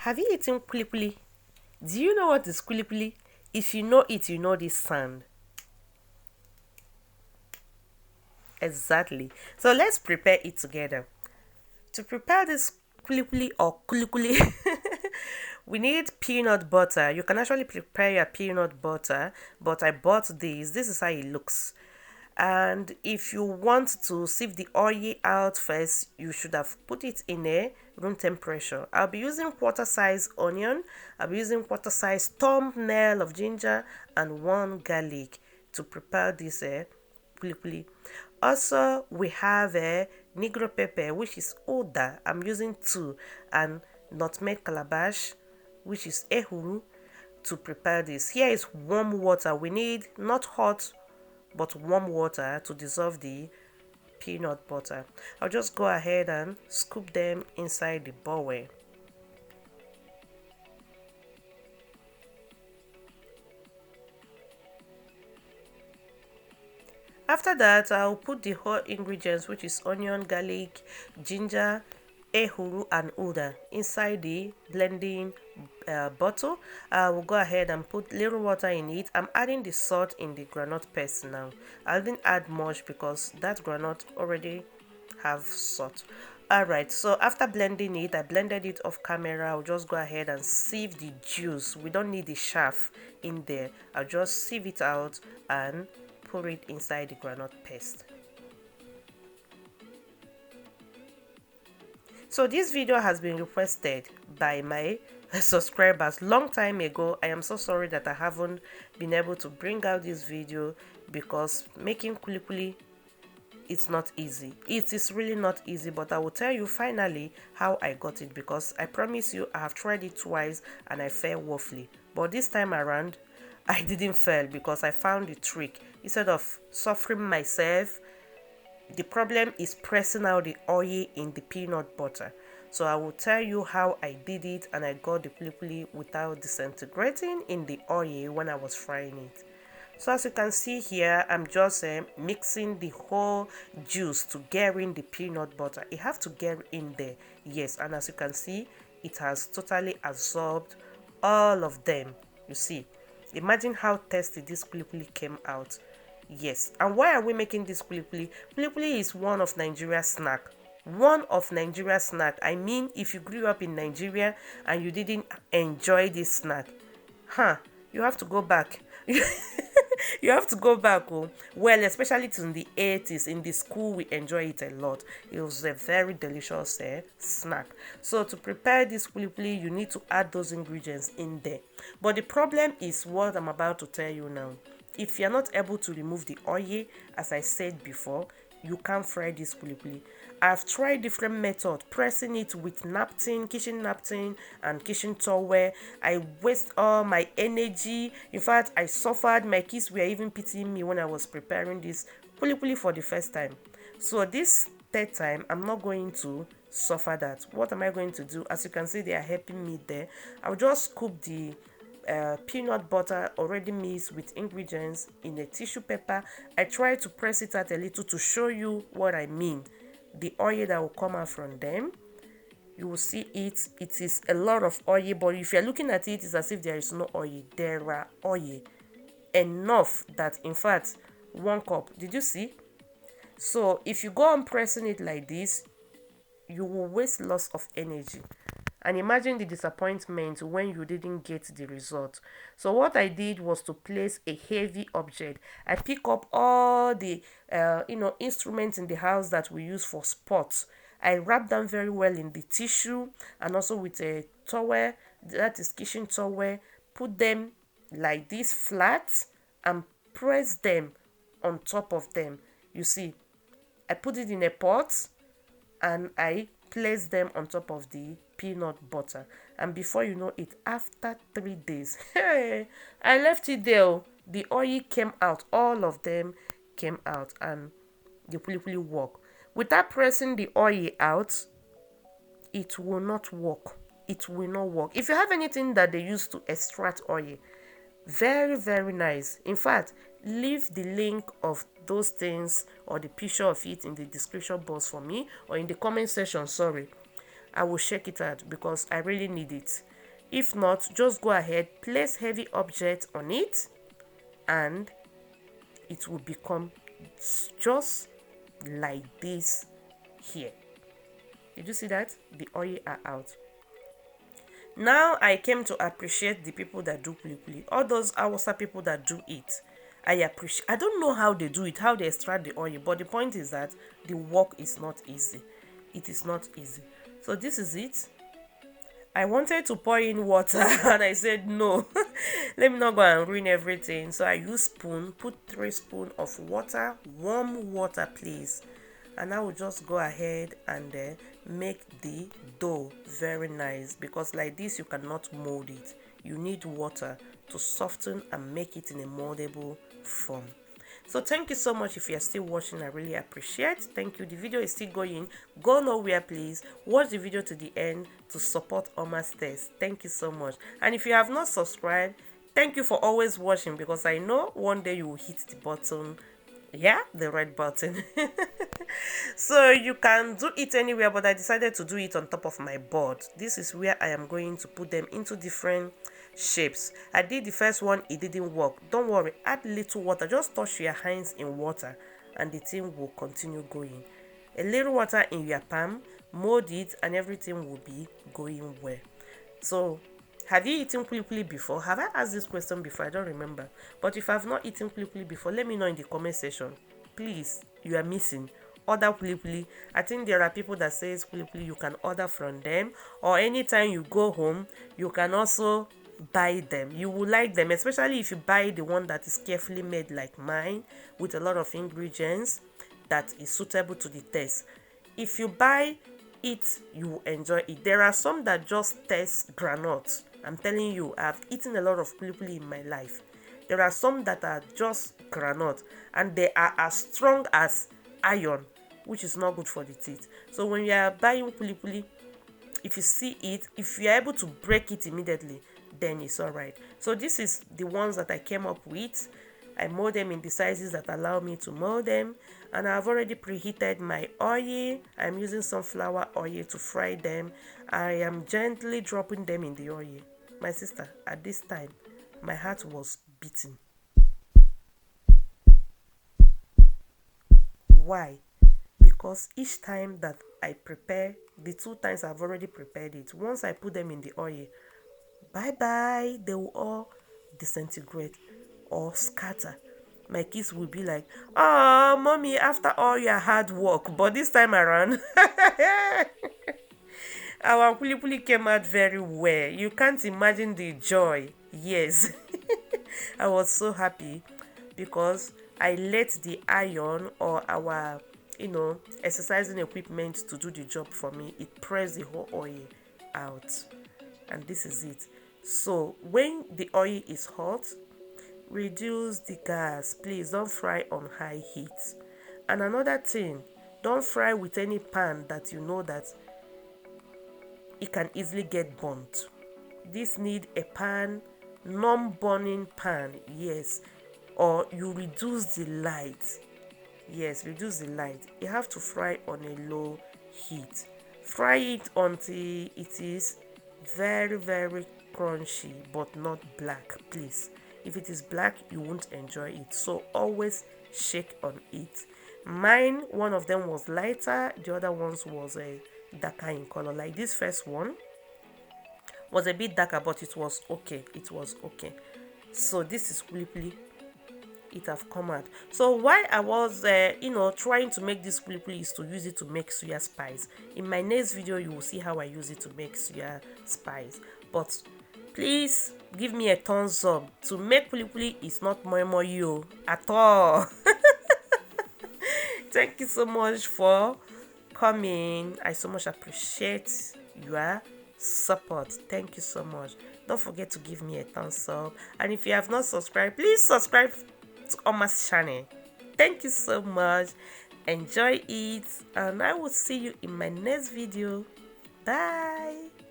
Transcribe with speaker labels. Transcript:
Speaker 1: Have you eaten kwili? Do you know what is kwili? If you know it, you know this sound. Exactly. So let's prepare it together. To prepare this kwili or kulikuli, we need peanut butter. You can actually prepare your peanut butter, but I bought this. This is how it looks. And if you want to sieve the oil out first, you should have put it in a room temperature. I'll be using quarter size onion. I'll be using quarter size thumbnail of ginger and one garlic to prepare this puli. Also, we have a negro pepper, which is oda. I'm using two, and nutmeg calabash, which is ehuru, to prepare this. Here is warm water. We need not hot but warm water to dissolve the peanut butter. I'll just go ahead and scoop them inside the bowl. After that, I'll put the whole ingredients, which is onion, garlic, ginger, ehuru, and uda, inside the blending bottle. I will go ahead and put little water in it. I'm adding the salt in the granite paste now. I didn't add much because that granite already have salt. Alright, so after blending it, I blended it off camera. I'll just go ahead and sieve the juice. We don't need the chaff in there. I'll just sieve it out and pour it inside the granite paste. So this video has been requested by my subscribers long time ago. I am so sorry that I haven't been able to bring out this video because making kwili it's not easy. It is really not easy, but I will tell you finally how I got it, because I promise you I have tried it twice and I failed woefully. But this time around I didn't fail because I found the trick. Instead of suffering myself, the problem is pressing out the oil in the peanut butter. So I will tell you how I did it, and I got the kwili without disintegrating in the oil when I was frying it. So as you can see here, I'm just mixing the whole juice to get in the peanut butter. It have to get in there, yes. And as you can see, it has totally absorbed all of them. You see, imagine how tasty this kwili came out. Yes. And why are we making this kwili? Kwili is one of Nigeria's snack. One of Nigeria's snack. I mean, if you grew up in Nigeria and you didn't enjoy this snack, you have to go back. You have to go back. Oh. Well, especially in the 80s, in the school, we enjoy it a lot. It was a very delicious snack. So to prepare this kwili, you need to add those ingredients in there. But the problem is what I'm about to tell you now. If you're not able to remove the oil, as I said before, you can't fry this kwili. I've tried different methods, pressing it with napkin, kitchen napkin, and kitchen towel. I waste all my energy. In fact, I suffered. My kids were even pitying me when I was preparing this kwili for the first time. So this third time, I'm not going to suffer that. What am I going to do? As you can see, they are helping me there. I'll just scoop the peanut butter already mixed with ingredients in a tissue paper. I try to press it out a little to show you what I mean. The oil that will come out from them, you will see it. It is a lot of oil, but if you're looking at it, it's as if there is no oil. There are oil enough that, in fact, 1 cup. Did you see? So if you go on pressing it like this, you will waste lots of energy. And imagine the disappointment when you didn't get the result. So what I did was to place a heavy object. I pick up all the instruments in the house that we use for sports. I wrap them very well in the tissue and also with a towel, that is kitchen towel. Put them like this flat and press them on top of them. You see, I put it in a pot and I place them on top of the peanut butter, and before you know it, after 3 days, I left it there. The oil came out, all of them came out, and the kwili work. Without pressing the oil out, it will not work. It will not work. If you have anything that they use to extract oil, very, very nice. In fact, leave the link of those things or the picture of it in the description box for me, or in the comment section. Sorry, I will check it out because I really need it. If not, just go ahead, place heavy object on it, and it will become just like this here. Did you see that? The oil are out. Now I came to appreciate the people that do kwili. All those Hausa people that do it, I appreciate. I don't know how they do it, how they extract the oil, but the point is that the work is not easy. It is not easy. So this is it. I wanted to pour in water and I said no. Let me not go and ruin everything. So I use spoon, put 3 spoons of water, warm water please. And I will just go ahead and make the dough very nice, because like this you cannot mold it. You need water to soften and make it in a moldable form. So thank you so much. If you are still watching, I really appreciate. Thank you. The video is still going. Go nowhere please. Watch the video to the end to support Oma's taste. Thank you so much. And if you have not subscribed, thank you for always watching, because I know one day you will hit the button. Yeah, the red button. So you can do it anywhere, but I decided to do it on top of my board. This is where I am going to put them into different shapes. I did the first one, it didn't work. Don't worry, add little water, just touch your hands in water and the thing will continue going. A little water in your palm, mold it, and everything will be going well. So have you eaten kwili before? Have I asked this question before? I don't remember. But if I've not eaten kwili before, let me know in the comment section. Please, you are missing. Order kwili. I think there are people that says kwili you can order from them, or anytime you go home, you can also buy them. You will like them, especially if you buy the one that is carefully made like mine, with a lot of ingredients that is suitable to the taste. If you buy it, you will enjoy it. There are some that just taste granite. I'm telling you, I've eaten a lot of kwili in my life. There are some that are just granite and they are as strong as iron, which is not good for the teeth. So when you are buying kwili, if you see it, if you are able to break it immediately, then it's alright. So this is the ones that I came up with. I mold them in the sizes that allow me to mold them, and I've already preheated my oil. I'm using sunflower oil to fry them. I am gently dropping them in the oil. My sister, at this time, my heart was beating. Why? Because each time that I prepare, the 2 times I've already prepared it, once I put them in the oil, bye-bye, they will all disintegrate or scatter. My kids will be like, oh, mommy, after all your hard work, but this time around, our kwili came out very well. You can't imagine the joy. Yes. I was so happy because I let the iron, or our, exercising equipment to do the job for me. It pressed the whole oil out. And this is it. So when the oil is hot, reduce the gas. Please don't fry on high heat. And another thing, don't fry with any pan that you know that it can easily get burnt. This need a pan, non-burning pan, yes. Or you reduce the light. Yes, reduce the light. You have to fry on a low heat. Fry it until it is very, very crunchy, but not black, please. If it is black, you won't enjoy it. So always shake on it. Mine, one of them was lighter, the other ones was darker in color. Like this first one was a bit darker, but it was okay. It was okay. So this is kwili. It have come out. So why I was trying to make this kwili is to use it to make suya spice. In my next video, you will see how I use it to make suya spice. But please give me a thumbs up. To make kwili is not more you at all. Thank you so much for coming. I so much appreciate your support. Thank you so much. Don't forget to give me a thumbs up, and if you have not subscribed, please subscribe to Oma's channel. Thank you so much. Enjoy it, and I will see you in my next video. Bye.